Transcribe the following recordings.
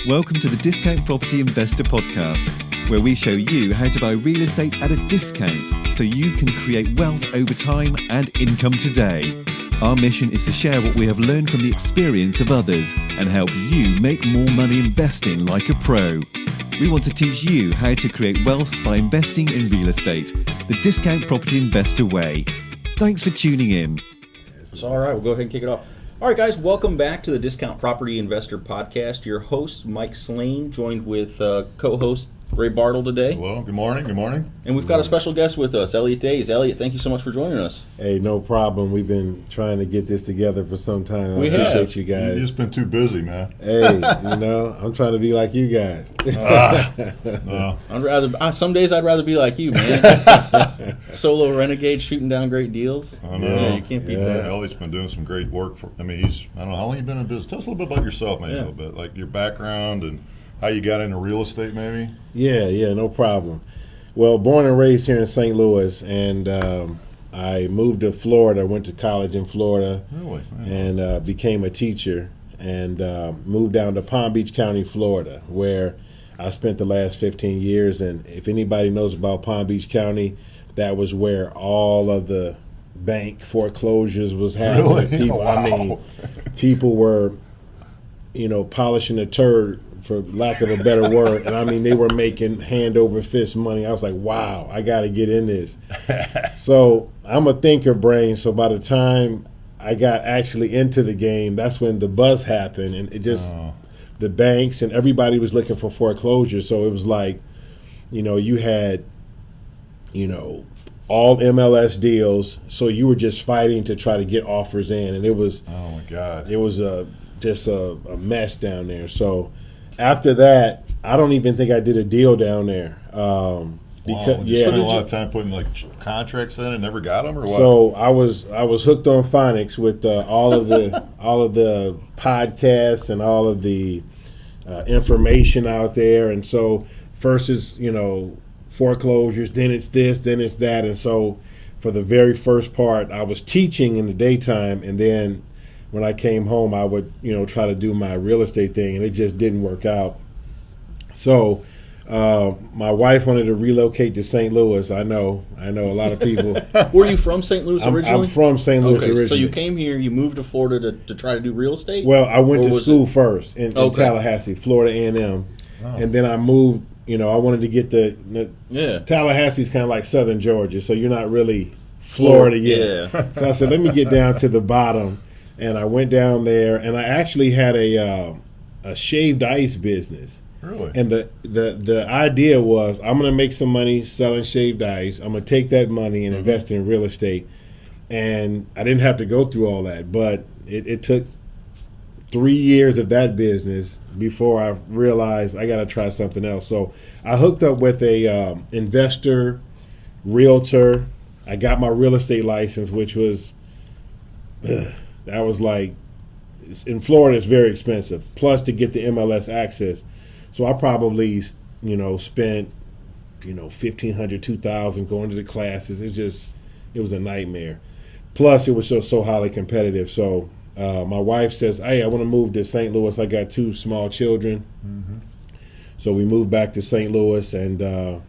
Welcome to the Discount Property Investor Podcast, where we show you how to buy real estate at a discount so you can create wealth over time and income today. Our mission is to share what we have learned from the experience of others and help you make more money investing like a pro. We want to teach you how to create wealth by investing in real estate, the Discount Property Investor way. Thanks for tuning in. All right, we'll go ahead and kick it off. All right, guys, welcome back to the Discount Property Investor Podcast. Your host, Mike Slane, joined with co-host Ray Bartle today. Hello, good morning, good morning. And we've got a special guest with us, Elliott Days. Elliott, thank you so much for joining us. Hey, no problem. We've been trying to get this together for some time. I appreciate you guys. You've just been too busy, man. Hey, I'm trying to be like you guys. Some days I'd rather be like you, man. Solo renegade shooting down great deals. I know. Yeah, you can't beat that. Elliott's been doing some great work. I don't know how long you've been in business. Tell us a little bit about yourself, maybe a little bit, like your background and how you got into real estate, maybe. Yeah, no problem. Well, born and raised here in St. Louis, and I moved to Florida. Went to college in Florida. Really? And became a teacher, and moved down to Palm Beach County, Florida, where I spent the last 15 years. And if anybody knows about Palm Beach County, that was where all of the bank foreclosures was happening. Really? People, people were, polishing a turd, for lack of a better word. And they were making hand over fist money. I was like, wow, I got to get in this. So I'm a thinker brain. So by the time I got actually into the game, that's when the buzz happened. And it just, the banks and everybody was looking for foreclosure. So it was like, you had, all MLS deals. So you were just fighting to try to get offers in. And it was, oh my God, it was just a mess down there. So after that, I don't even think I did a deal down there. Because you spent a lot of time putting like contracts in and never got them, or what? So I was hooked on phonics with all of the podcasts and all of the information out there. And so first is foreclosures, then it's this, then it's that. And so for the very first part, I was teaching in the daytime, and then when I came home, I would, try to do my real estate thing, and it just didn't work out. So my wife wanted to relocate to St. Louis. I know a lot of people. Were you from St. Louis originally? I'm from St. Louis originally. So you came here, you moved to Florida to try to do real estate? Well, I went to school first in Tallahassee, Florida A&M. And then I moved, I wanted to get Tallahassee's kind of like southern Georgia, so you're not really Florida yet. Yeah. So I said, let me get down to the bottom. And I went down there, and I actually had a shaved ice business. Really? And the idea was, I'm going to make some money selling shaved ice. I'm going to take that money and invest in real estate. And I didn't have to go through all that, but it took 3 years of that business before I realized I got to try something else. So I hooked up with a investor, realtor. I got my real estate license, which was... that was like, in Florida, it's very expensive. Plus, to get the MLS access, so I probably, spent, $1,500, $2,000 going to the classes. It was a nightmare. Plus, it was so highly competitive. So my wife says, "Hey, I want to move to St. Louis. I got 2 small children." Mm-hmm. So we moved back to St. Louis, and.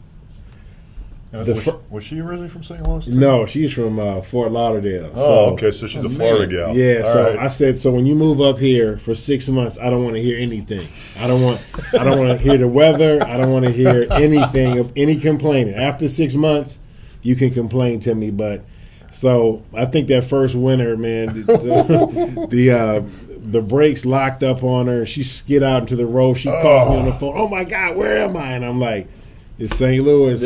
Was she originally from St. Louis too? No, she's from Fort Lauderdale. Okay, so she's a Florida gal. Yeah, right. I said, so when you move up here for 6 months, I don't want to hear anything. I don't want to hear the weather. I don't want to hear anything of any complaining. After 6 months, you can complain to me. But so I think that first winter, man, the brakes locked up on her. She skid out into the road. She called me on the phone. Oh my God, where am I? And I'm like, it's St. Louis.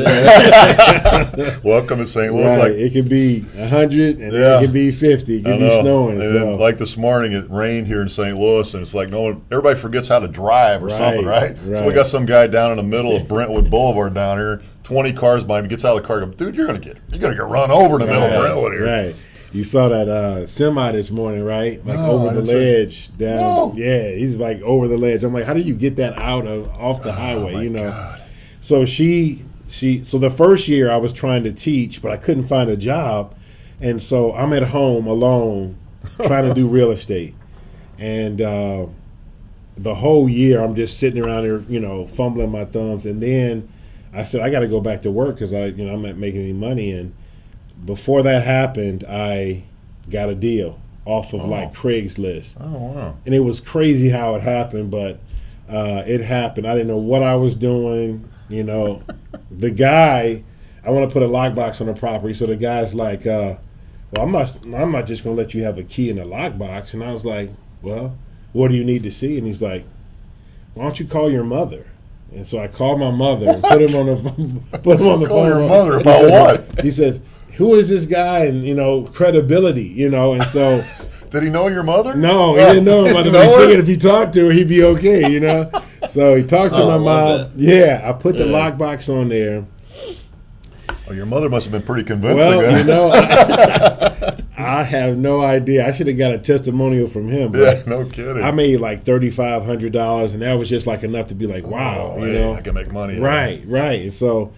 Welcome to St. Louis. Right. It could be 100 and it could be 50. It could be snowing. And like this morning, it rained here in St. Louis, and it's like everybody forgets how to drive or something, right? So we got some guy down in the middle of Brentwood Boulevard down here, 20 cars behind him, gets out of the car, goes, dude, you're gonna get run over in the middle of Brentwood here. Right. You saw that semi this morning, right? Like over the ledge down. No. Yeah, he's like over the ledge. I'm like, how do you get that off the highway? God. So so the first year I was trying to teach, but I couldn't find a job. And so I'm at home alone trying to do real estate. And the whole year I'm just sitting around there, fumbling my thumbs. And then I said, I got to go back to work because I'm not making any money. And before that happened, I got a deal off of like Craigslist. Oh, wow. And it was crazy how it happened, but it happened. I didn't know what I was doing. The guy, I want to put a lockbox on the property. So the guy's like, well, I'm not just going to let you have a key in the lockbox. And I was like, well, what do you need to see? And he's like, why don't you call your mother? And so I called my mother and put him on the phone. Call your mother about what? He says, who is this guy? And, credibility, and so. Did he know your mother? No, he didn't know him. I figured if he talked to her, he'd be okay, So he talked to my mom. That. Yeah, I put the lockbox on there. Oh, your mother must have been pretty convincing. Well, I have no idea. I should have got a testimonial from him. Yeah, no kidding. I made like $3,500, and that was just like enough to be like, wow, I can make money. Right. And so,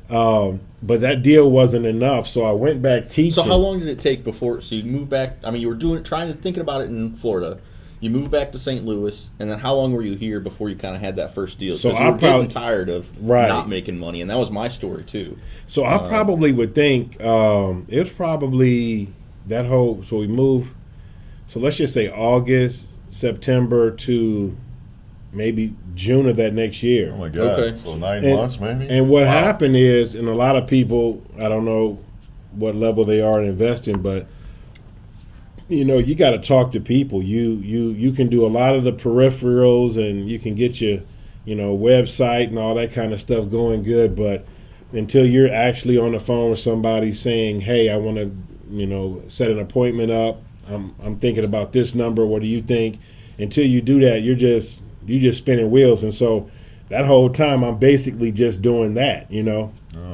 but that deal wasn't enough, so I went back teaching. So how long did it take before? So you moved back. I mean, you were thinking about it in Florida. You moved back to St. Louis, and then how long were you here before you kind of had that first deal? So you were getting tired of not making money, and that was my story too. So I probably would think it was probably that whole. So we moved. So let's just say August, September to maybe June of that next year. Oh my God! Okay. So 9 months maybe. And what happened is, and a lot of people, I don't know what level they are in investing, but you got to talk to people. You can do a lot of the peripherals, and you can get your website and all that kind of stuff going good, but until you're actually on the phone with somebody saying, hey, I want to set an appointment up, I'm thinking about this number, what do you think? Until you do that, you're just spinning wheels. And so that whole time I'm basically just doing that. Oh,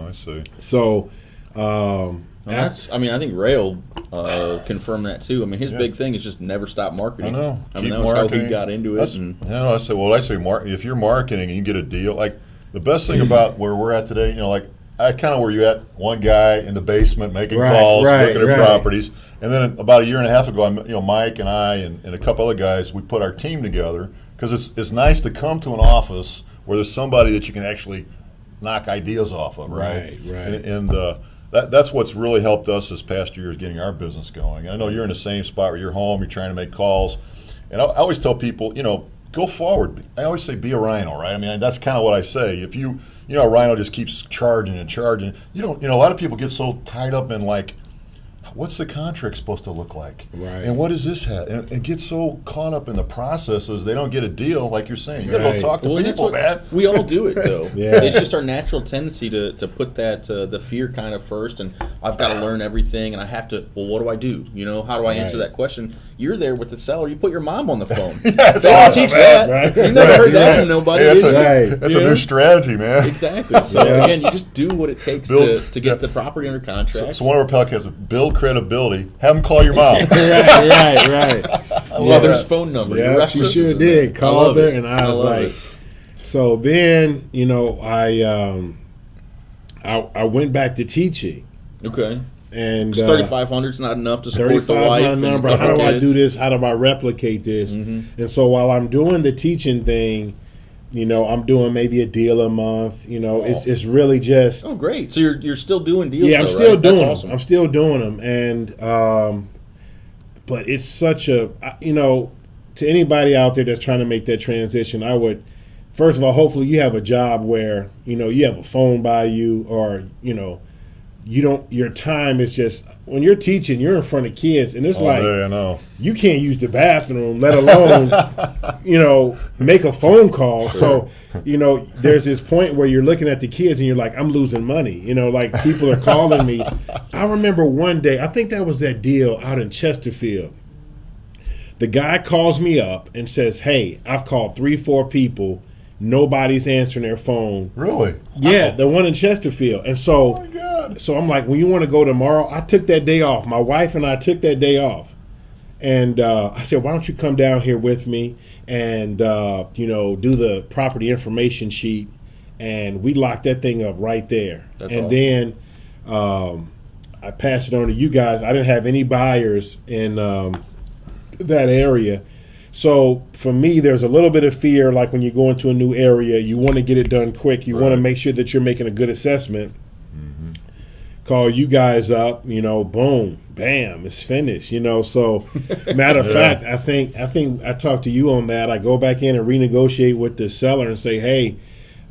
I see. So I think Rail confirmed that too. I mean, his big thing is just never stop marketing. I know. That was how he got into it. I say, if you're marketing and you get a deal, like the best thing about where we're at today, like I kind of where you at, one guy in the basement making calls, looking at properties, and then about a year and a half ago, Mike and I and a couple other guys, we put our team together because it's nice to come to an office where there's somebody that you can actually knock ideas off of, right? And that's what's really helped us this past year is getting our business going. I know you're in the same spot where you're home, you're trying to make calls, and I always tell people, go forward. I always say be a rhino, right? I mean, that's kind of what I say. If a rhino just keeps charging and charging. A lot of people get so tied up in like, what's the contract supposed to look like? Right. And what does this have? And get so caught up in the processes, they don't get a deal, like you're saying. You got to go talk to people, man. We all do it, though. Yeah. It's just our natural tendency to put that, the fear kind of first, and I've got to learn everything, and I have to, well, what do I do? How do I answer that question? You're there with the seller. You put your mom on the phone. That's awesome, teach man. that. Right. You never heard that from nobody, That's a new strategy, man. Exactly. So, again, you just do what it takes to get the property under contract. So one of our podcasts, build credibility. Have them call your mom. right. Mother's phone number. Yeah, she sure did. Called her, and I was like, so then, I went back to teaching. Okay. And 3,500 is not enough to support the wife. Not a number. How do I do this? How do I replicate this? Mm-hmm. And so while I'm doing the teaching thing, I'm doing maybe a deal a month. It's really just. Oh, great! So you're still doing deals? Yeah, I'm still doing them. Awesome. I'm still doing them, and but it's such a to anybody out there that's trying to make that transition, I would first of all, hopefully you have a job where you have a phone by you, or you don't. Your time is just when you're teaching, you're in front of kids, and it's I know. You can't use the bathroom, let alone make a phone call. Sure. So there's this point where you're looking at the kids and you're like, I'm losing money. Like people are calling me. I remember one day, I think that was that deal out in Chesterfield. The guy calls me up and says, hey, I've called 3-4 people. Nobody's answering their phone. Really? Yeah, the one in Chesterfield. And so, oh my God. So I'm like, when you want to go tomorrow, I took that day off. My wife and I took that day off. And I said, why don't you come down here with me and, do the property information sheet. And we locked that thing up right there. That's and awesome. Then I passed it on to you guys. I didn't have any buyers in that area. So for me, there's a little bit of fear, like when you go into a new area, you want to get it done quick. You want to make sure that you're making a good assessment. Call you guys up, boom, bam, it's finished, So matter of fact, I think I talked to you on that. I go back in and renegotiate with the seller and say, hey,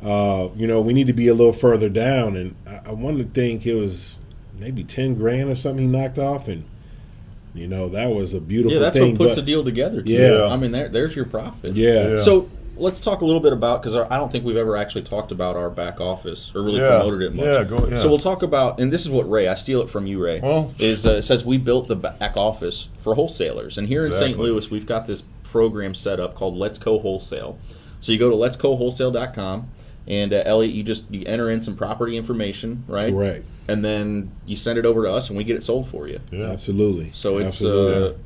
we need to be a little further down. And I wanted to think it was maybe 10 grand or something he knocked off, and that was a beautiful thing. Yeah, that's what puts the deal together, too. Yeah. I mean, there's your profit. Yeah. So let's talk a little bit about, because I don't think we've ever actually talked about our back office or really promoted it much. Yeah. So we'll talk about, and this is what Ray, I steal it from you, Ray, it says we built the back office for wholesalers. And here in St. Louis, we've got this program set up called Go Wholesale. So you go to letsgowholesale.com, and Elliott, you enter in some property information, right? Correct. And then you send it over to us, and we get it sold for you. Yeah, absolutely. So it's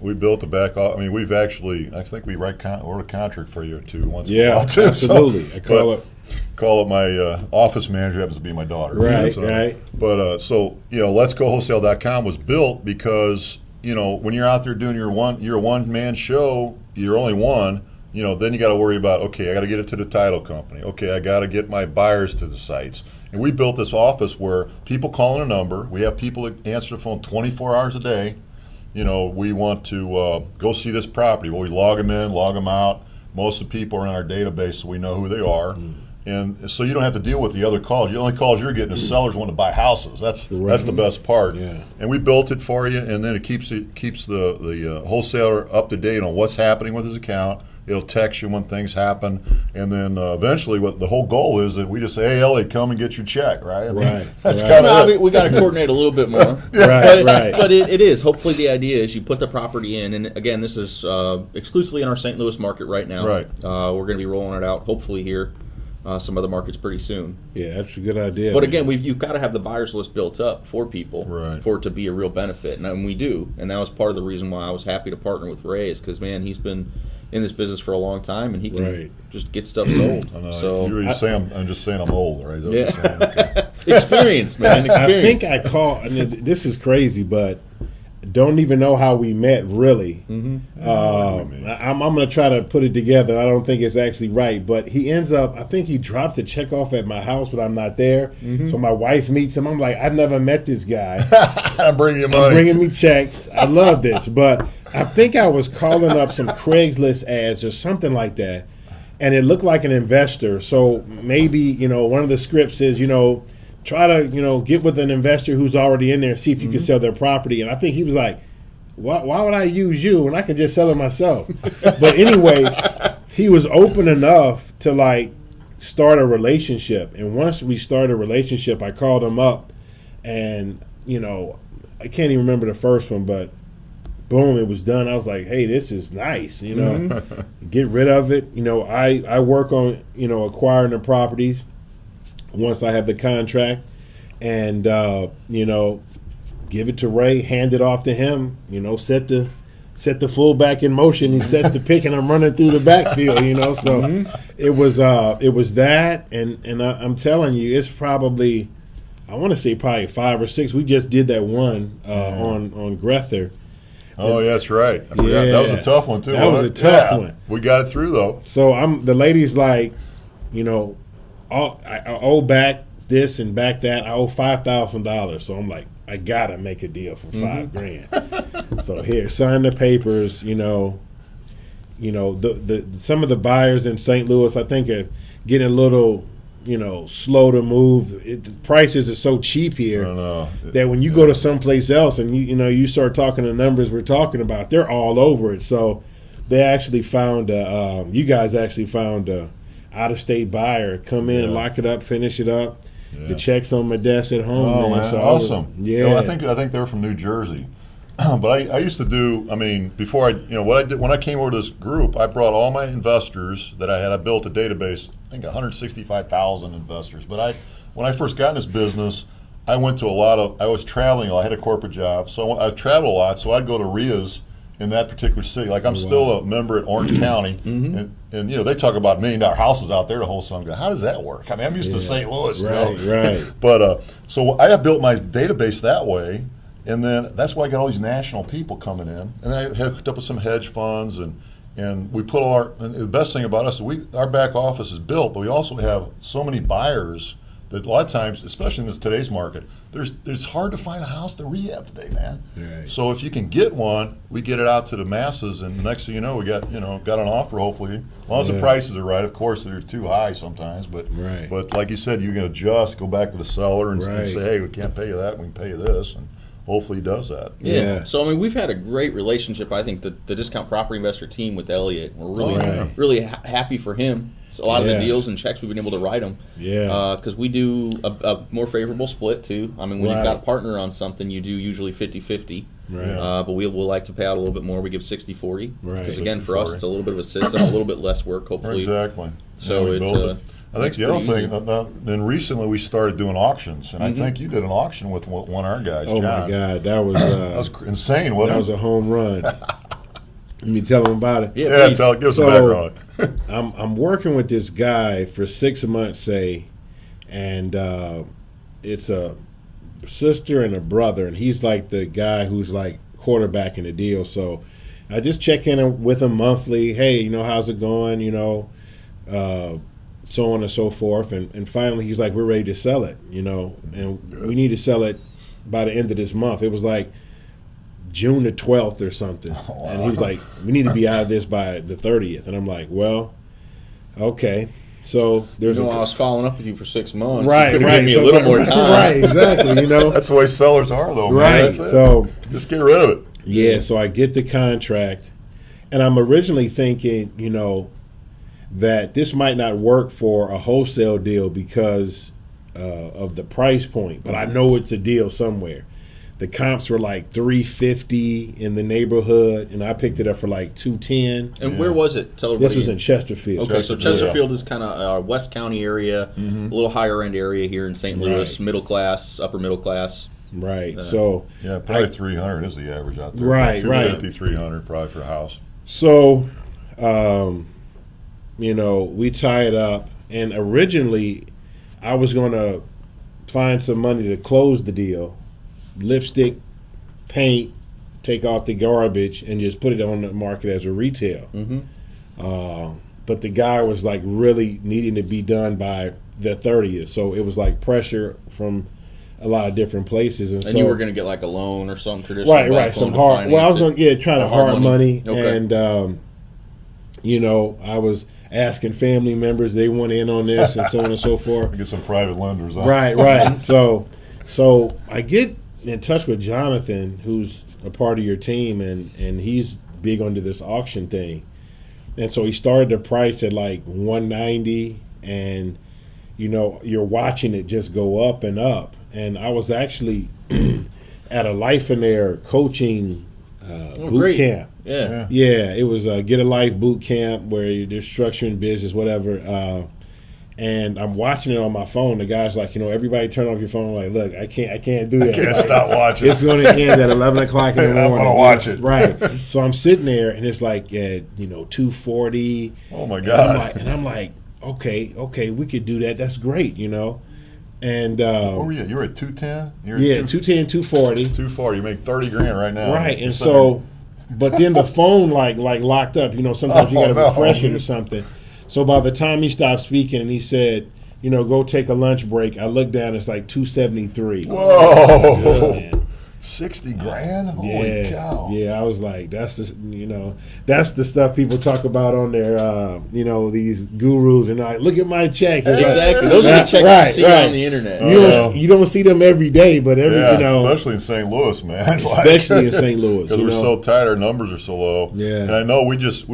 we built the back office. I mean, we've actually, I think we wrote a contract for you too once. Yeah, in a while too. absolutely. So, I call it my office manager, happens to be my daughter. Right, so, right. But letsgowholesale.com was built because when you're out there doing your one man show, you're only one. Then you got to worry about, okay, I got to get it to the title company. Okay, I got to get my buyers to the sites. And we built this office where people call in a number. We have people that answer the phone 24 hours a day. We want to go see this property. Well, we log them in, log them out. Most of the people are in our database, so we know who they are. And so you don't have to deal with the other calls. The only calls you're getting is sellers want to buy houses. That's the best part. Yeah. And we built it for you, and then it keeps the wholesaler up to date on what's happening with his account. It'll text you when things happen, and then eventually, what the whole goal is that we just say, "Hey, Elliott, come and get your check." Right? I mean, that's kind of it. We got to coordinate a little bit more. Right. But it is. Hopefully, the idea is you put the property in, and again, this is exclusively in our St. Louis market right now. Right. We're going to be rolling it out, hopefully here, some other markets pretty soon. Yeah, that's a good idea. But again, you've got to have the buyers list built up for people for it to be a real benefit, and we do. And that was part of the reason why I was happy to partner with Ray, is because he's been in this business for a long time, and he can just get stuff sold. So you're saying I'm just saying I'm old, right? Yeah. Experience, man. I think this is crazy, but don't even know how we met, really. I'm going to try to put it together. I don't think it's actually right, but he ends up, I think he drops a check off at my house, but I'm not there. So my wife meets him. I'm like, I've never met this guy. I'm bringing you money. I'm bringing me checks. I love this, but I think I was calling up some Craigslist ads or something like that, and it looked like an investor. So maybe, one of the scripts is, try to, get with an investor who's already in there and see if you can sell their property. And I think he was like, why would I use you when I can just sell it myself? But anyway, he was open enough to start a relationship. And once we started a relationship, I called him up, and, I can't even remember the first one, but boom, it was done. I was like, hey, this is nice, get rid of it. I work on, acquiring the properties once I have the contract, and, give it to Ray, hand it off to him, set the fullback in motion. He sets the pick, and I'm running through the backfield, So it was that, and I'm telling you, it's probably, I want to say probably 5 or 6. We just did that one on Grether. Oh, yeah, that's right. I forgot. That was a tough one, too. That was a tough one. We got it through, though. So the lady's like, I owe back this and back that. I owe $5,000. So I'm like, I got to make a deal for $5,000. So here, sign the papers, the some of the buyers in St. Louis, I think, are getting a little, slow to move. The prices are so cheap here that when you go to someplace else and you start talking the numbers we're talking about, they're all over it. So they actually found you guys actually found a out-of-state buyer, come in, lock it up, finish it up. The check's on my desk at home. Oh, man, so awesome. I think they're from New Jersey. But I used to do, before what I did when I came over to this group, I brought all my investors that I had. I built a database, I think 165,000 investors. But when I first got in this business, I went to I was traveling. I had a corporate job, so I traveled a lot. So I'd go to RIAs in that particular city. Like I'm still a member at Orange County, and they talk about $1 million houses out there. The whole song, how does that work? I'm used to St. Louis, right. But so I have built my database that way. And then that's why I got all these national people coming in. And I hooked up with some hedge funds, and and we put and the best thing about us is our back office is built, but we also have so many buyers that a lot of times, especially in today's market, it's hard to find a house to rehab today, man. Right. So if you can get one, we get it out to the masses, and the next thing you know, we got an offer. Hopefully, as long as the prices are right. Of course, they're too high sometimes, but like you said, you can adjust, go back to the seller and say, hey, we can't pay you that, we can pay you this, and hopefully he does that. Yeah. So I mean, we've had a great relationship. I think the Discount Property Investor team with Elliott. We're really happy for him. A lot of the deals and checks we've been able to write them. Yeah. Because we do a more favorable split too. I mean, when you've got a partner on something, you do usually 50-50. Right. But we'll like to pay out a little bit more. We give 60-40. Right. Because again, for us, it's a little bit of a system, a little bit less work, hopefully. Exactly. So it's. I think the other thing, then recently we stared doing auctions, and I think you did an auction with one of our guys, John. Oh my God, that was that was insane, wasn't it? That was a home run. Let me tell them about it. Yeah, give us some background. I'm working with this guy for 6 months, and it's a sister and a brother, and he's like the guy who's like quarterbacking the deal. So I just check in with him monthly. Hey, how's it going? So on and so forth. And finally, he's like, we're ready to sell it, and we need to sell it by the end of this month. It was like June the 12th or something. And he was like, we need to be out of this by the 30th. And I'm like, well, okay. So there's I was following up with you for 6 months. Right, you could give me a little more time. Right, exactly. That's the way sellers are, though, man. Right. That's it. So just get rid of it. Yeah. So I get the contract, and I'm originally thinking, that this might not work for a wholesale deal because of the price point, but I know it's a deal somewhere. The comps were like $350 in the neighborhood, and I picked it up for like $210. And where was it? Tell everybody. This was in Chesterfield. Okay, so Chesterfield is kind of West County area, a little higher end area here in St. Louis, middle class, upper middle class. Right. So probably 300 is the average out there. Right, 250, 300 probably for a house. So, we tie it up, and originally I was going to find some money to close the deal. Lipstick, paint, take off the garbage, and just put it on the market as a retail. But the guy was like really needing to be done by the 30th, so it was like pressure from a lot of different places. And so you were going to get like a loan or something traditional. Right, some hard. Well, I was going to try to hard money, okay. And I was asking family members they want in on this and so on and so forth. Get some private lenders. Huh? Right. So I get in touch with Jonathan, who's a part of your team, and he's big onto this auction thing. And so he started the price at like $190, and you're watching it just go up and up. And I was actually at a Life in Air coaching boot camp. Yeah, it was a Get a Life boot camp where they're structuring business, whatever. And I'm watching it on my phone. The guy's like, everybody turn off your phone. I'm like, look, I can't do that. I can't stop watching. It's going to end at 11 o'clock in the morning. I'm going to watch it. Right. So I'm sitting there, and it's like at 2:40. Oh my God. And I'm like, okay, we could do that. That's great, And what were you? You were at 210. 210, 240. 240. You make $30,000 right now. Right, and so, but then the phone like locked up. Sometimes you got to refresh it or something. So by the time he stopped speaking and he said, go take a lunch break, I looked down. It's like 273. Whoa. Yeah, $60,000. Holy cow. Yeah, I was like, that's the stuff people talk about on their, these gurus, and like, look at my check. Exactly. Those are the checks you see on the internet. You don't see them every day, but especially in St. Louis, man. Especially in St. Louis, because we're so tight, our numbers are so low. Yeah. And I know we just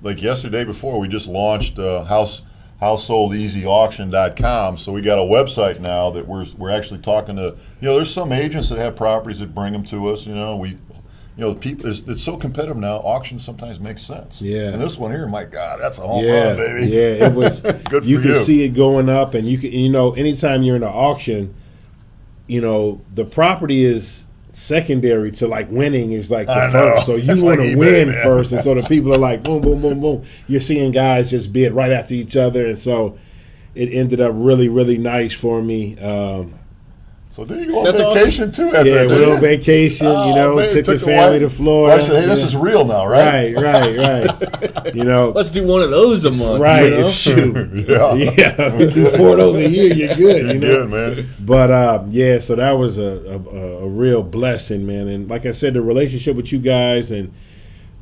like yesterday before we just launched householdeasyauction.com. So we got a website now that we're actually talking to. There's some agents that have properties that bring them to us. People. It's so competitive now. Auctions sometimes make sense. Yeah. And this one here, my God, that's a home run, baby. Yeah, it was. Good for you can see it going up, and you can. Anytime you're in an auction, the property is secondary to like winning is like the first. So you want to win first, and so the people are like boom, boom, boom, boom. You're seeing guys just bid right after each other, and so it ended up really, really nice for me. So then you go on vacation too after that. Went on vacation, took the family to Florida. I said, hey, this is real now, right? Right. Let's do one of those a month. Right, shoot. Yeah. Do 4 of those a year, you're good. You're good, man. But, so that was a real blessing, man. And like I said, the relationship with you guys and,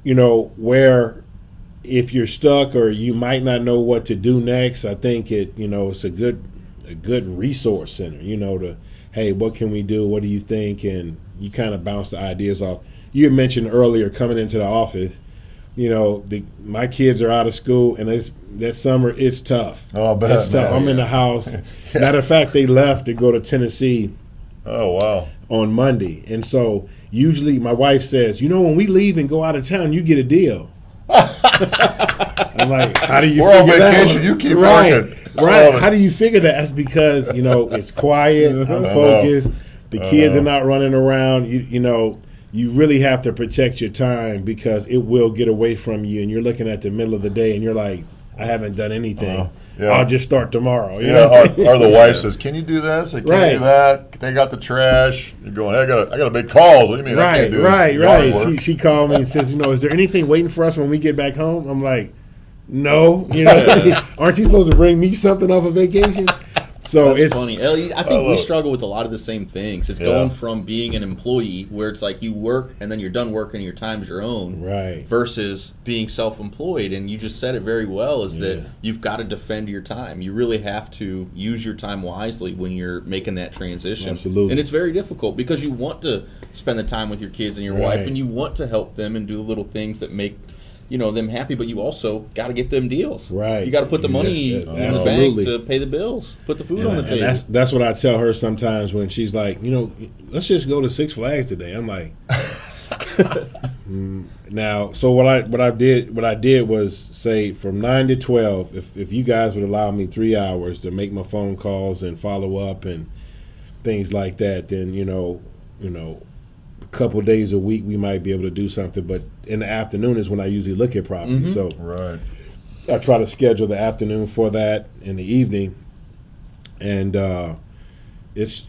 where if you're stuck or you might not know what to do next, I think it's a good resource center, to, hey, what can we do? What do you think? And you kind of bounce the ideas off. You had mentioned earlier coming into the office, my kids are out of school, and that summer it's tough. Oh, I bet. It's tough. I'm in the house. Matter of fact, they left to go to Tennessee. Oh, wow. On Monday. And so usually my wife says, when we leave and go out of town, you get a deal. I'm like, how do you figure that? We're on vacation. You keep working. Right. How do you figure that? That's because, it's quiet, I'm focused, the kids are not running around. You really have to protect your time because it will get away from you, and you're looking at the middle of the day and you're like, I haven't done anything. I'll just start tomorrow. Or the wife says, "Can you do this? Or can you do that? Take out the trash." You're going, hey, I got to make calls. What do you mean? I can't do this? Right. She called me and says, is there anything waiting for us when we get back home? I'm like, no. Aren't you supposed to bring me something off of vacation? So That's funny. Elliott, I think we struggle with a lot of the same things. It's going from being an employee where it's like you work and then you're done working and your time's your own, right? Versus being self-employed. And you just said it very well, is that you've got to defend your time. You really have to use your time wisely when you're making that transition. Absolutely. And it's very difficult because you want to spend the time with your kids and your wife, and you want to help them and do the little things that make them happy, but you also got to get them deals. Right. You got to put the money in the bank to pay the bills, put the food on the table. That's what I tell her sometimes when she's like, let's just go to Six Flags today. I'm like, now. So what I did was say from 9 to 12, if you guys would allow me 3 hours to make my phone calls and follow up and things like that, then couple days a week we might be able to do something, but in the afternoon is when I usually look at property. So I try to schedule the afternoon for that in the evening, and it's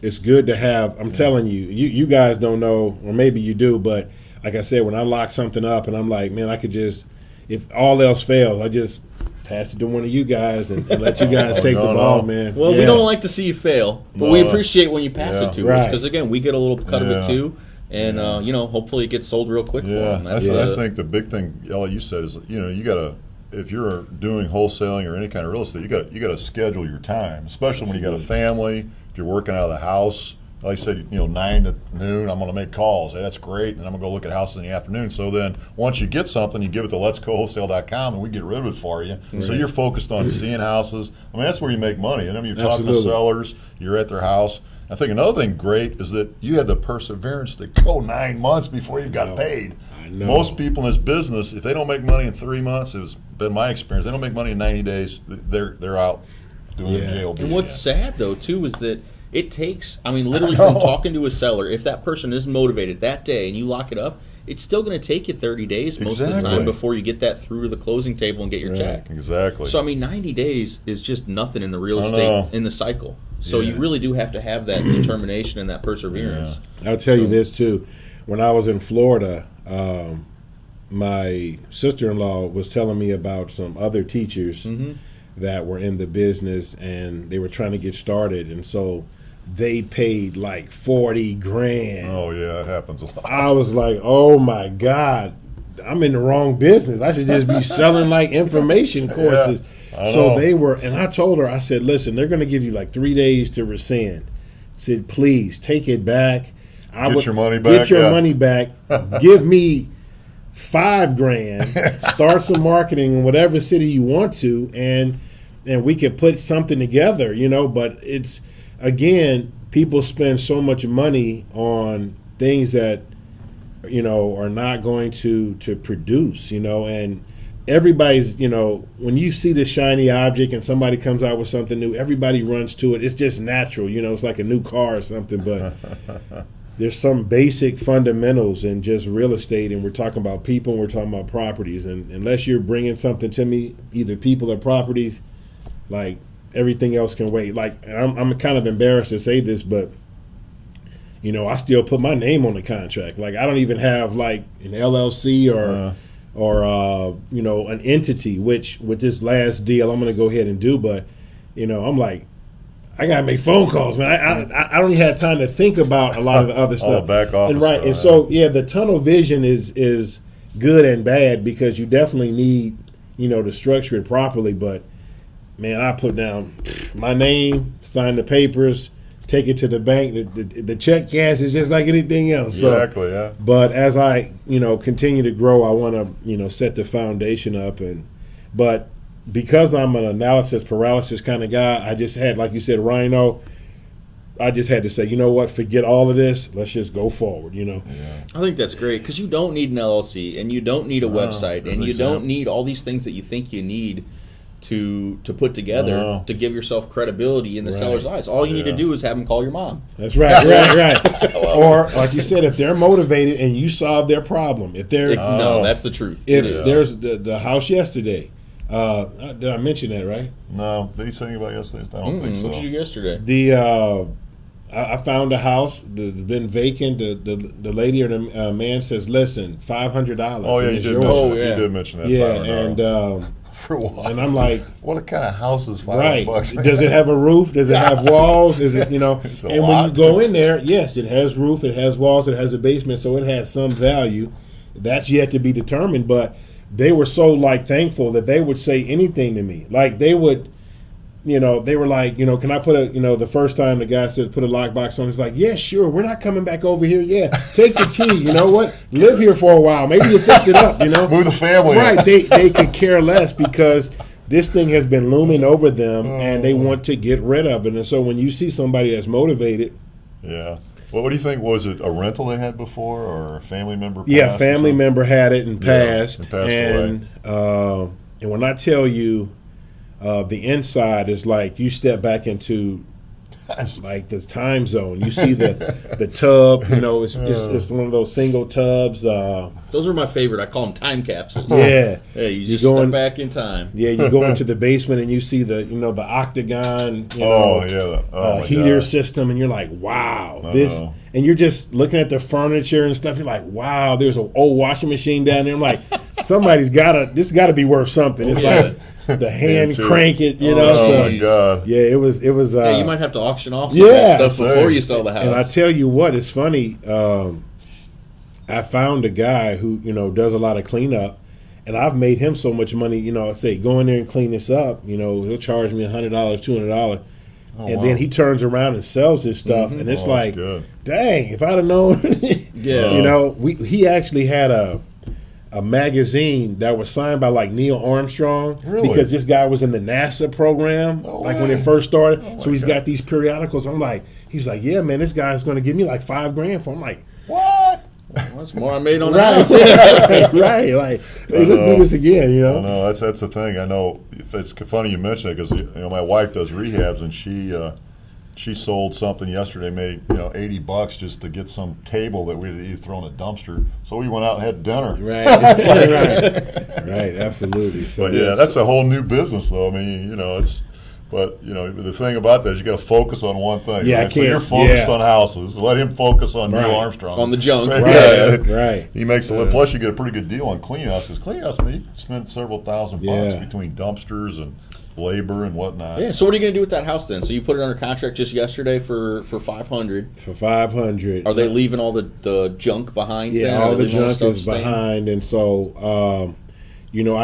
it's good to have. I'm telling you guys don't know, or maybe you do, but like I said, when I lock something up and I'm like, man, I could just, if all else fails, I just pass it to one of you guys and let you guys take the ball, man. Well, we don't like to see you fail, but we appreciate when you pass it to us, because again, we get a little cut of it too, and hopefully it gets sold real quick for them. I think the big thing, Elliott, you said is you gotta, if you're doing wholesaling or any kind of real estate, you gotta schedule your time, especially when you got a family. If you're working out of the house. Like I said, 9 to noon, I'm going to make calls. Hey, that's great, and I'm going to go look at houses in the afternoon. So then once you get something, you give it to letsgowholesale.com, and we get rid of it for you. Right. So you're focused on seeing houses. I mean, that's where you make money. And I mean, you're talking to sellers. You're at their house. I think another thing great is that you had the perseverance to go 9 months before you got paid. I know. Most people in this business, if they don't make money in 3 months, it's been my experience, they don't make money in 90 days, they're out doing a jail. And what's sad, though, too, is that it takes, literally from talking to a seller, if that person is motivated that day and you lock it up, it's still going to take you 30 days most of the time before you get that through to the closing table and get your check. Exactly. So, 90 days is just nothing in the real estate in the cycle. So you really do have to have that determination and that perseverance. I'll tell you this, too. When I was in Florida, my sister-in-law was telling me about some other teachers that were in the business, and they were trying to get started, and so they paid like $40,000. Oh yeah, it happens a lot. I was like, oh my God, I'm in the wrong business. I should just be selling like information courses. So they were, and I told her, I said, listen, they're going to give you like 3 days to rescind. I said, please take it back. Get your money back. Get your money back. Give me $5,000. Start some marketing in whatever city you want to, and we could put something together, But it's, again, people spend so much money on things that are not going to produce, and everybody's, when you see this shiny object and somebody comes out with something new, everybody runs to it. It's just natural, it's like a new car or something, but there's some basic fundamentals in just real estate, and we're talking about people and we're talking about properties, and unless you're bringing something to me, either people or properties, like, everything else can wait. Like, and I'm kind of embarrassed to say this, but I still put my name on the contract. Like, I don't even have like an LLC or an entity. Which with this last deal, I'm going to go ahead and do. But I'm like, I gotta make phone calls, man. I don't even have time to think about a lot of the other stuff. All the back office and right, stuff, and so the tunnel vision is good and bad because you definitely need to structure it properly. But man, I put down my name, sign the papers, take it to the bank. The check cash is just like anything else. Exactly. Yeah. But as I continue to grow, I want to set the foundation up, but because I'm an analysis paralysis kind of guy, I just had, like you said, Rhino. I just had to say, you know what? Forget all of this. Let's just go forward. Yeah. I think that's great because you don't need an LLC and you don't need a website and you don't need all these things that you think you need to put together to give yourself credibility in the seller's eyes. All you need to do is have them call your mom. That's right, right. Or like you said, if they're motivated and you solve their problem, if they're no, that's the truth. If there's the house yesterday. Did I mention that, right? No. Did he say anything about yesterday? I don't think so. What did you do yesterday? I found a house that's been vacant. The lady or the man says, "Listen, $500." Oh yeah, you did mention that. Yeah, and for what? And I'm like, what kind of house is $500? Right? Does it have a roof? Does it have walls? Is it And when you go in there, yes, it has roof, it has walls, it has a basement, so it has some value. That's yet to be determined, but. They were so thankful that they would say anything to me. Like they would, they were like, can I put the first time the guy said put a lockbox on, he's like, yeah, sure, we're not coming back over here. Yeah, take the key. You know what? Live here for a while. Maybe you fix it up. Move the family. Right? They could care less because this thing has been looming over them, and they want to get rid of it. And so when you see somebody that's motivated, yeah. Well, what do you think? Was it a rental they had before or a family member passed? Yeah, family member had it and passed. And passed away. And when I tell you the inside is like you step back into like this time zone. You see the tub, it's one of those single tubs. Those are my favorite. I call them time capsules. Yeah. Hey, you just step back in time. Yeah, you go into the basement and you see the octagon, heater system, and you're like, wow, this. And you're just looking at the furniture and stuff. You're like, wow, there's an old washing machine down there. I'm like, this got to be worth something. It's like the hand crank it, Oh my God! Yeah, it was. You might have to auction off some of that stuff before you sell the house. And I tell you what, it's funny. I found a guy who does a lot of cleanup, and I've made him so much money. I say go in there and clean this up. He'll charge me $100, $200. And then he turns around and sells his stuff, and it's like, dang, if I'd have known. He actually had a magazine that was signed by like Neil Armstrong because this guy was in the NASA program when it first started. So he's got these periodicals. He's like, yeah, man, this guy's going to give me like $5,000 for. I'm like, what? Well, that's more I made on that. Right, like, hey, let's do this again. No, that's the thing. I know it's funny you mention it because my wife does rehabs and she sold something yesterday, made $80 just to get some table that we had either thrown in a dumpster. So we went out and had dinner. Right, absolutely. So, but that's a whole new business, though. I mean, it's. But the thing about that is you got to focus on one thing. Yeah, right? So you're focused on houses. Let him focus on Neil Armstrong, on the junk. Right. He makes plus you get a pretty good deal on clean house because clean house, you spend several $1,000s between dumpsters and labor and whatnot. Yeah. So what are you going to do with that house then? So you put it under contract just yesterday for $500. For $500. Are they leaving all the junk behind? Yeah, all the junk is behind, and so I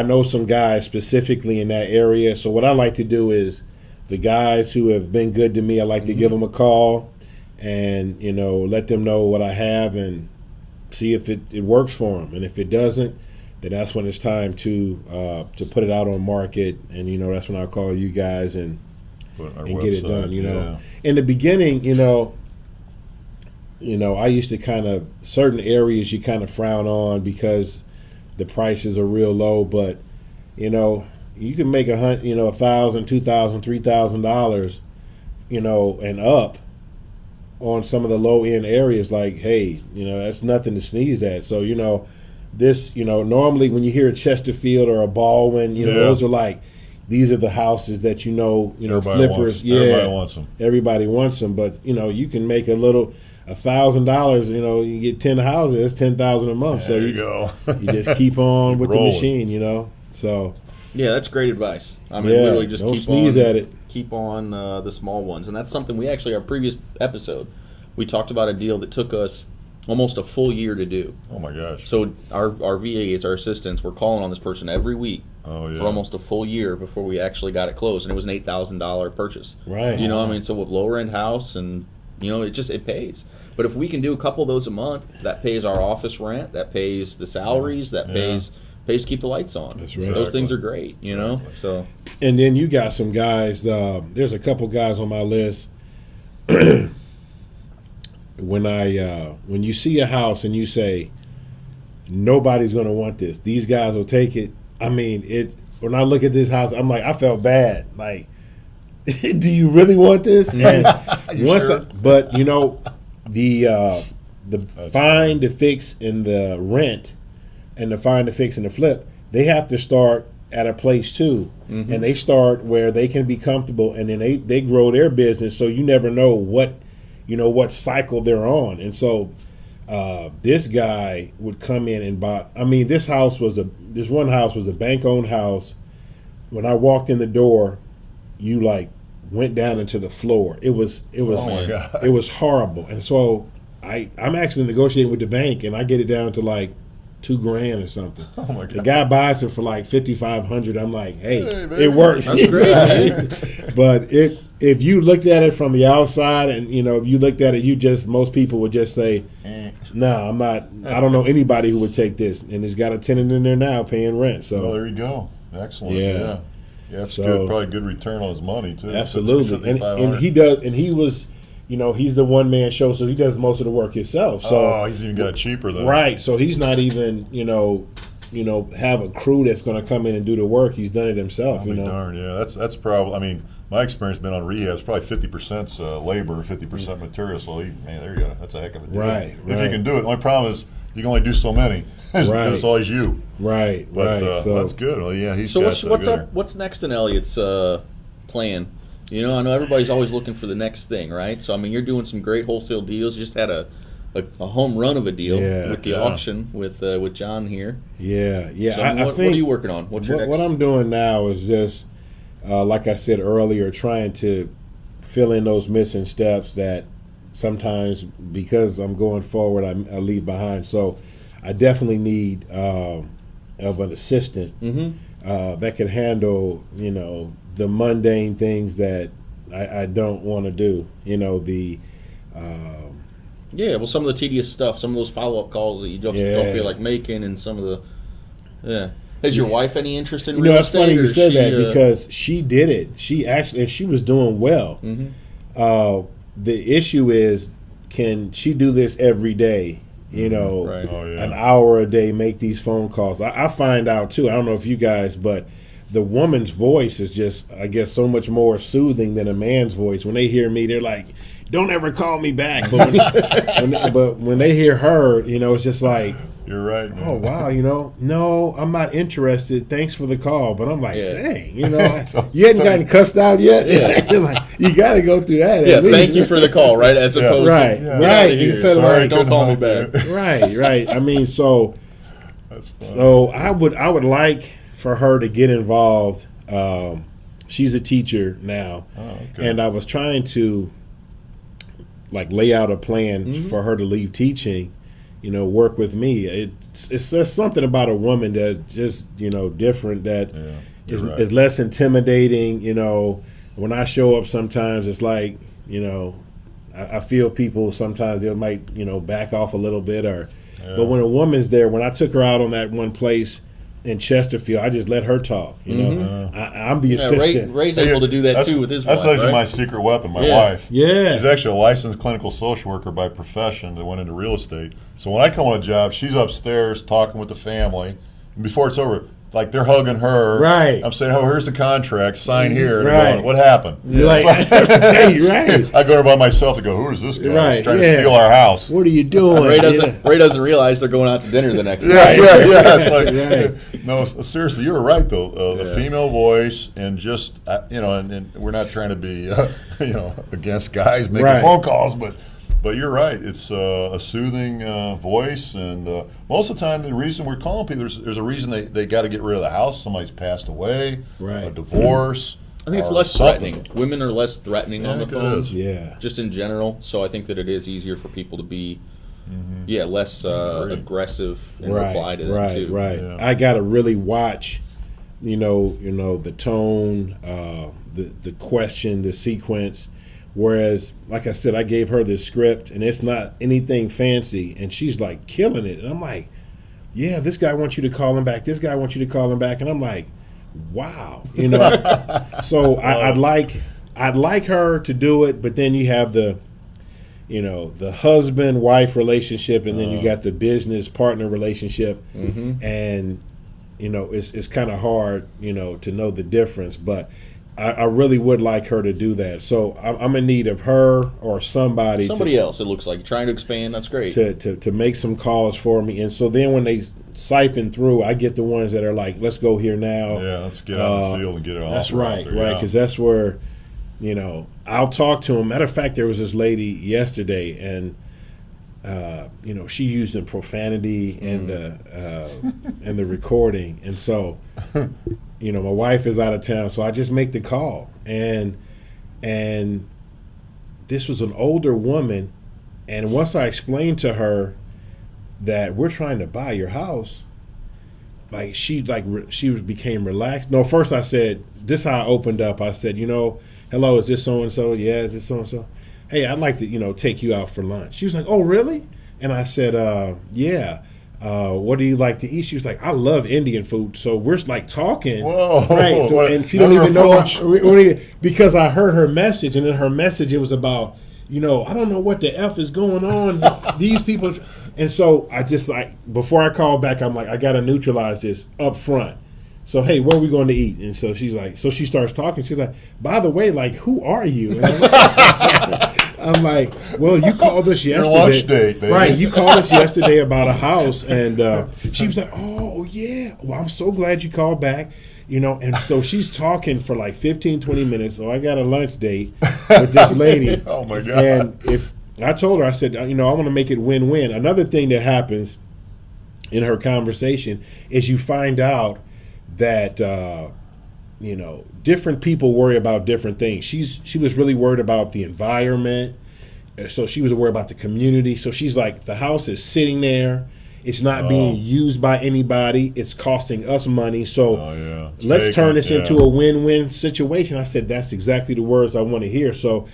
know some guys specifically in that area. So what I like to do is the guys who have been good to me, I like to give them a call and let them know what I have and see if it works for them. And if it doesn't, then that's when it's time to put it out on market. And that's when I'll call you guys and get it done. In the beginning, I used to kind of certain areas you kind of frown on because the prices are real low, but you can make $1,000, $2,000, $3,000, and up on some of the low end areas. Like, hey, that's nothing to sneeze at. So this, normally when you hear a Chesterfield or a Baldwin, those are like, these are the houses that Everybody flippers. Everybody wants them. Everybody wants them, but you can make $1,000. You get 10 houses, that's $10,000 a month. There so you go. You just keep on with rolling. the machine. So yeah, that's great advice. I mean, literally just don't keep sneeze on at it. Keep on the small ones, and that's something we actually, our previous episode, we talked about a deal that took us almost a full year to do. Oh my gosh! So our VAs, our assistants, were calling on this person every week for almost a full year before we actually got it closed, and it was an $8,000 purchase. Right. So with lower end house, and it pays. But if we can do a couple of those a month, that pays our office rent, that pays the salaries, that pays to keep the lights on. That's right. So those things are great, So. And then you got some guys. There's a couple guys on my list. When you see a house and you say nobody's going to want this, these guys will take it. I mean, when I look at this house, I'm like, I felt bad. Like, do you really want this? And sure? But the find, the fix, and the rent, and the find, the fix, and the flip, they have to start at a place too, and they start where they can be comfortable, and then they grow their business. So you never know what cycle they're on, and so this guy would come in and buy. I mean, this one house was a bank-owned house. When I walked in the door, you went down into the floor. It was oh my God. It was horrible, and so I'm actually negotiating with the bank, and I get it down to $2,000 or something. Oh my God. The guy buys it for $5,500. I'm like, hey it baby. works. That's great, man. But if you looked at it from the outside, and if you looked at it, most people would just say, no, I'm not. I don't know anybody who would take this, and it's got a tenant in there now paying rent. So Well, there you go. Excellent. Yeah. It's So- good. Probably good return on his money too. absolutely, and $5,500. he does, and he was, he's the one man show, so he does most of the work himself. So he's even got it cheaper though. right, so he's not even have a crew that's going to come in and do the work. He's done it himself. I'll be darned. Yeah, that's probably. I mean, my experience been on rehabs. Probably 50% labor, 50% material. So there you go. That's a heck of a deal. Right, If you right. can do it. The only problem is you can only do so many. Right. It's always you. Right, But so that's good. Well, yeah, he's So got what's good up? What's next in Elliott's plan? I know everybody's always looking for the next thing, right? So you're doing some great wholesale deals. You just had a home run of a deal with the auction with John here. Yeah. So I what think are you working on? What's your next? what I'm doing now is just, like I said earlier, trying to fill in those missing steps that sometimes, because I'm going forward, I leave behind. So I definitely need of an assistant that can handle, the mundane things that I don't want to do. Some of the tedious stuff, some of those follow-up calls that you don't feel like making, and some of the Has your wife any interest in real estate? It's funny you said that because because she did it. She actually, and she was doing well. The issue is, can she do this every day? Right. An hour a day, make these phone calls. I find out too. I don't know if you guys, but the woman's voice is just, I guess, so much more soothing than a man's voice. When they hear me, they're like, "Don't ever call me back." But when they hear her, it's just like, You're right, man. "Oh wow, no, I'm not interested. Thanks for the call." But I'm like, dang, you hadn't gotten cussed out yet. Like, you got to go through that. Yeah, at least. thank you for the call, right? As opposed right, to right. Instead of Sorry, don't call me couldn't back. right. I mean, so That's fun. So I would like for her to get involved. She's a teacher now, and I was trying to lay out a plan for her to leave teaching. Work with me. It's just something about a woman that just different, that is less intimidating. When I show up, sometimes it's like I feel people sometimes they might back off a little bit, but when a woman's there, when I took her out on that one place in Chesterfield, I just let her talk. I'm the assistant. Ray's able to do that too with his wife. That's actually right? my secret weapon, my wife. Yeah. She's actually a licensed clinical social worker by profession that went into real estate. So when I come on a job, she's upstairs talking with the family. And before it's over, like they're hugging her. Right. I'm saying, oh, here's the contract, sign here. And Right. going, what happened? You're like, right. I go there by myself to go, who is this guy? Right. He's trying to steal our house. What are you doing? Ray doesn't realize they're going out to dinner the next Yeah, day. yeah. It's like, Right. no, seriously, you were right though. The female voice and just and we're not trying to be against guys making phone calls, but you're right. It's a soothing voice, and most of the time, the reason we're calling people, there's a reason they got to get rid of the house. Somebody's passed away, a divorce. I think it's less threatening. Women are less threatening on the phone, just in general. So I think that it is easier for people to be, less aggressive in reply to them too. Right. Yeah. I got to really watch, the tone, the question, the sequence. Whereas, like I said, I gave her this script, and it's not anything fancy, and she's like killing it. And I'm like, yeah, this guy wants you to call him back. This guy wants you to call him back. And I'm like, wow, So I'd like her to do it, but then you have the husband-wife relationship, and then you got the business partner relationship, and it's kind of hard, to know the difference, but. I really would like her to do that. So I'm in need of her or somebody else. It looks like trying to expand. That's great. To make some calls for me. And so then when they siphon through, I get the ones that are like, let's go here now. Yeah, let's get out in the field and get it off. That's right, because that's where, I'll talk to them. Matter of fact, there was this lady yesterday, and she used the profanity in the recording, and so. My wife is out of town, so I just make the call. And this was an older woman, and once I explained to her that we're trying to buy your house, she became relaxed. No, first I said, this is how I opened up. I said, hello, is this so-and-so? Yeah, is this so-and-so? Hey, I'd like to, take you out for lunch. She was like, oh, really? And I said, yeah. What do you like to eat? She was like, I love Indian food. So we're like talking. Whoa. Right. So, and she don't even know because I heard her message, and in her message it was about, I don't know what the F is going on. These people. And so I just before I call back, I'm like, I got to neutralize this up front. So, hey, where are we going to eat? And so she's like, she starts talking. She's like, by the way, who are you? And I'm like, well, you called us yesterday. Your lunch date, baby. Right, you called us yesterday about a house. And she was like, oh, yeah. Well, I'm so glad you called back. And so she's talking for 15, 20 minutes. So I got a lunch date with this lady. Oh, my God. And if I told her, I said, I want to make it win-win. Another thing that happens in her conversation is you find out that different people worry about different things. She was really worried about the environment, so she was worried about the community. So she's like, the house is sitting there, it's not being used by anybody, it's costing us money. So let's turn this into a win-win situation. I said, that's exactly the words I want to hear. So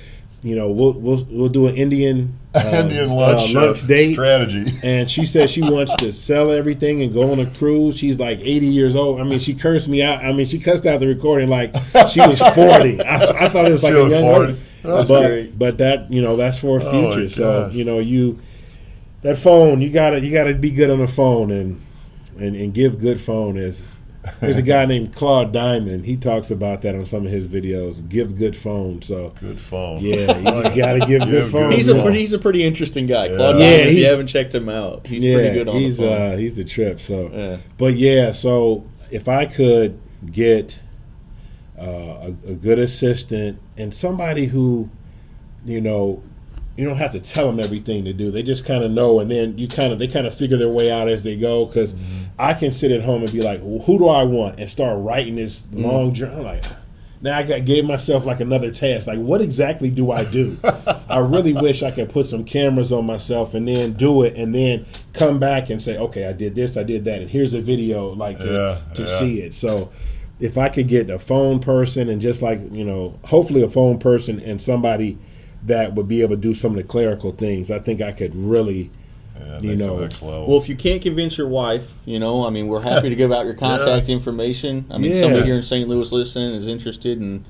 we'll do an Indian lunch date strategy. And she said she wants to sell everything and go on a cruise. She's 80 years old. I mean, she cursed me out. I mean, she cussed out the recording like she was 40. I thought it was a young 40. But that that's for a future. So that phone, you gotta be good on the phone and give good phone. There's a guy named Claude Diamond. He talks about that on some of his videos. Give good phone. So good phone. Yeah, you got to give good phone. He's a pretty interesting guy. Claude Diamond, if you haven't checked him out, he's pretty good on the phone. He's the trip. So, but so if I could get a good assistant and somebody who, you don't have to tell them everything to do. They just kind of know, and then they kind of figure their way out as they go. Because I can sit at home and be like, well, who do I want? And start writing this long journal. Like, now I gave myself another task. Like, what exactly do I do? I really wish I could put some cameras on myself and then do it, and then come back and say, okay, I did this, I did that, and here's a video to see it. So if I could get a phone person and just hopefully a phone person and somebody that would be able to do some of the clerical things, I think I could really, next level. Well, if you can't convince your wife, we're happy to give out your contact information. Somebody here in St. Louis listening is interested in,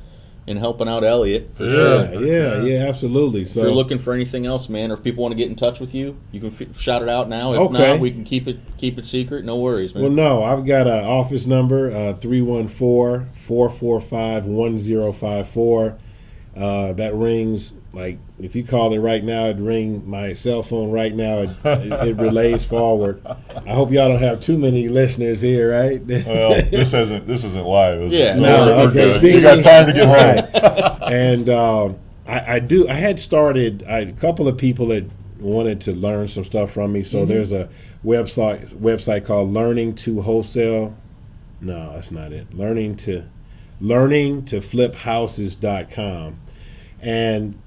in helping out Elliott. Yeah, absolutely. So if you're looking for anything else, man, or if people want to get in touch with you, you can shout it out now. If not, we can keep it secret. No worries, man. Well, no, I've got an office number, 314-445-1054. That rings, like, if you call it right now, it'd ring my cell phone right now. It relays forward. I hope y'all don't have too many listeners here, right? Well, this isn't live, is it? So okay. You got time to get home. And I had started a couple of people that wanted to learn some stuff from me. So there's a website called Learning to Wholesale. No, that's not it. learningtofliphouses.com. And,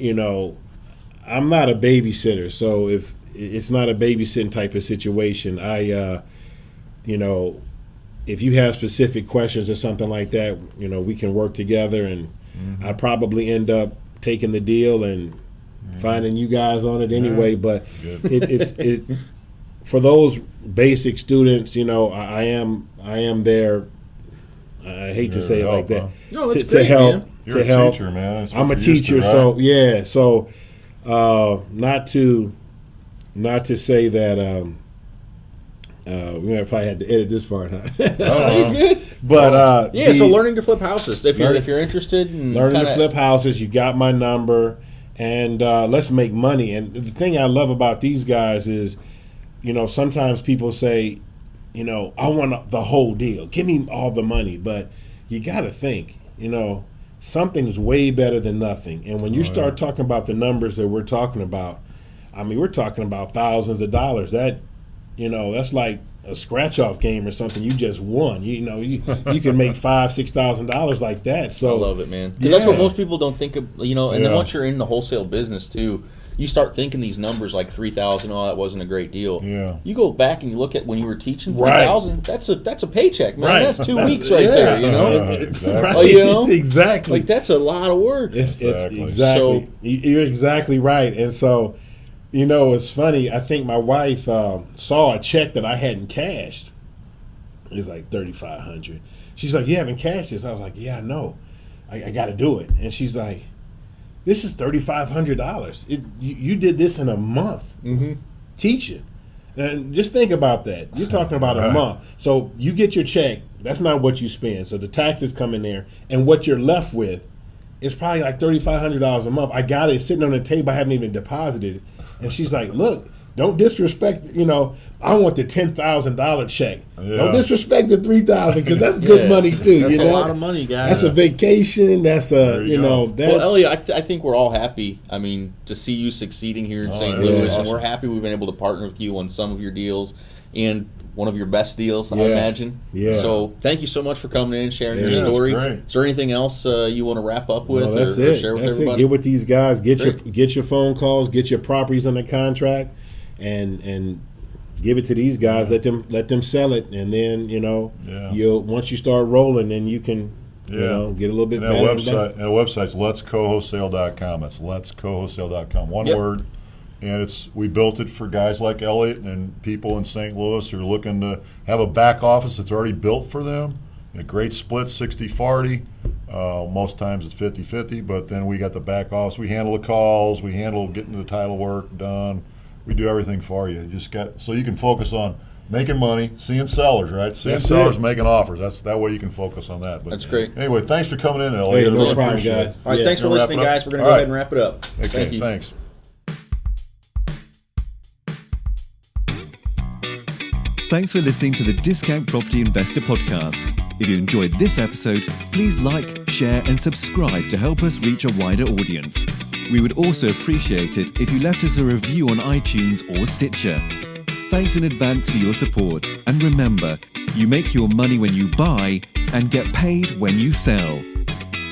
I'm not a babysitter, so if it's not a babysitting type of situation, if you have specific questions or something like that, we can work together, and I probably end up taking the deal and finding you guys on it anyway. But it for those basic students, I am there. I hate to say it like that. No, that's to great, help. Man. You're a teacher, man. I'm a teacher, so not to say that we probably had to edit this part, huh? You're good. But so learning to flip houses. If you're interested in learning to flip houses, you got my number, and let's make money. And the thing I love about these guys is, sometimes people say, I want the whole deal. Give me all the money, but you got to think, something's way better than nothing. And when you start talking about the numbers that we're talking about, we're talking about thousands of dollars. That, that's like a scratch-off game or something. You just won. You can make $5,000-$6,000 like that. So I love it, man. Because that's what most people don't think of. And then once you're in the wholesale business too, you start thinking these numbers like 3,000. Oh, that wasn't a great deal. Yeah. You go back and you look at when you were teaching 3,000. That's a paycheck, man. That's 2 weeks right there. Exactly. Exactly. Like that's a lot of work. It's exactly. So, you're exactly right. And so, it's funny. I think my wife saw a check that I hadn't cashed. It's like $3,500. She's like, "You haven't cashed this?" I was like, "Yeah, I know. I got to do it." And she's like, "This is $3,500. You did this in a month teaching." And just think about that. You're talking about a month. So you get your check. That's not what you spend. So the taxes come in there, and what you're left with is probably like $3,500 a month. I got it sitting on the table. I haven't even deposited it. And she's like, "Look, don't disrespect. I want the $10,000 check. Yeah. Don't disrespect the $3,000 because that's good money too. That's a lot of money, guys. That's a vacation. That's That's, well, Elliott, I think we're all happy. To see you succeeding here in St. Louis, and we're happy we've been able to partner with you on some of your deals and one of your best deals, I imagine. Yeah. So thank you so much for coming in and sharing your story. Is there anything else you want to wrap up with? No, that's it. Share with everybody? Get with these guys. Get your phone calls. Get your properties under contract, and give it to these guys. Let them sell it, and then you'll once you start rolling, then you can get a little bit better. And the website's letsgowholesale.com. That's letsgowholesale.com. One word. And we built it for guys like Elliott and people in St. Louis who are looking to have a back office that's already built for them. A great split, 60-40. Most times it's 50-50, but then we got the back office. We handle the calls. We handle getting the title work done. We do everything for you. So you can focus on making money, seeing sellers, right? Seeing sellers making offers. That way you can focus on that. But that's great. Anyway, thanks for coming in, Elliott. Hey, no problem, guys. All right, thanks for listening, guys. We're going to go ahead and wrap it up. Okay, Thank you. Thanks. Thanks for listening to the Discount Property Investor Podcast. If you enjoyed this episode, please like, share, and subscribe to help us reach a wider audience. We would also appreciate it if you left us a review on iTunes or Stitcher. Thanks in advance for your support. And remember, you make your money when you buy and get paid when you sell.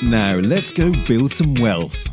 Now let's go build some wealth.